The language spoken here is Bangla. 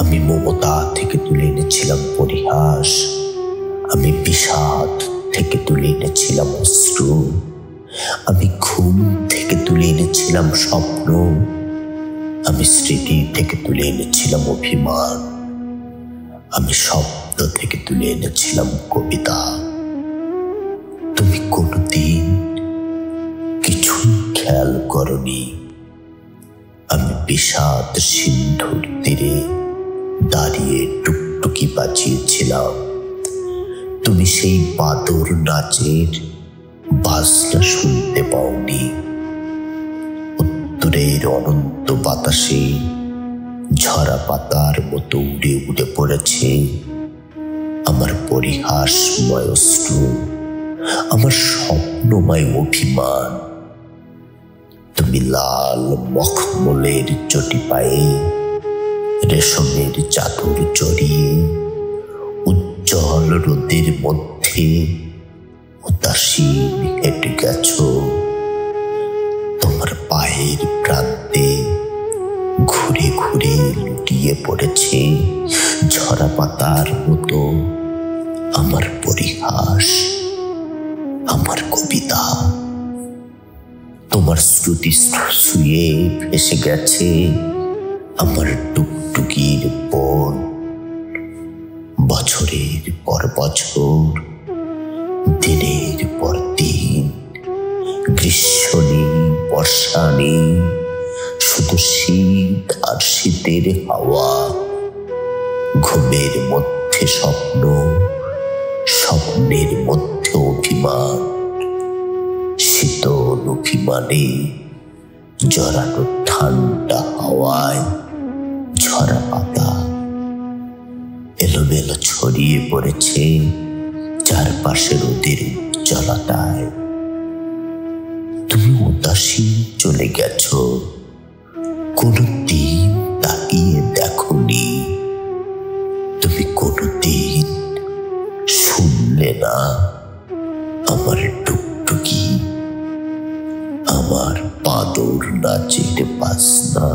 আমি মমতা থেকে তুলে এনেছিলাম পরিহাস, আমি বিষাদ থেকে তুলে এনেছিলাম অশ্রু, আমি ঘুম থেকে তুলে এনেছিলাম স্বপ্ন, আমি স্মৃতি থেকে তুলে এনেছিলাম অভিমান, আমি শব্দ থেকে তুলে এনেছিলাম কবিতা। তুমি কোনোদিন কিছুই খেয়াল করনি। আমি বিষাদ সিন্ধুর তীরে দাঁড়িয়ে টুকটুকি বাজিয়েছিলাম। তুমি সেই বাদর নাচের বাজনা শুনতে পাওনি। উত্তরের অনন্ত বাতাসে ঝরা পাতার মতো উড়ে উড়ে পড়েছে আমার পরিহাসময় অশ্রু, আমার স্বপ্নময় অভিমান। তুমি লাল মখমলের চটি পায়ে রেশমের চাদর জড়িয়ে উজ্জ্বল রোদের মধ্যে উদাসীন হেঁটে গেছ। তোমার পায়ের প্রান্তে ঘুরে ঘুরে লুটিয়ে পড়েছে ঝরা পাতার মতো আমার পরিহাস, আমার কবিতা। তোমার শ্রুতি শুয়ে ভেসে গেছে আমার টুকটুকির বন। বছরের পর বছর, দিনের পর দিন, গ্রীষ্ম নেই, বর্ষা নেই, শুধু শীত আর শীতের হাওয়া। ঘুমের মধ্যে স্বপ্ন, স্বপ্নের মধ্যে অভিমান, শীতল অভিমানে জড়ানো ঠান্ডা হাওয়ায় ঝরা পাতা এলোমেলো ছড়িয়ে পড়েছে চারপাশে রোদের উজ্জ্বলতায়। তুমি উদাসীন চলে গেছ, কোনদিন তাকিয়ে দেখোনি। তুমি কোনদিন শুনলে না আমার টুকটুকি, আমার বাদর নাচের বাজনা।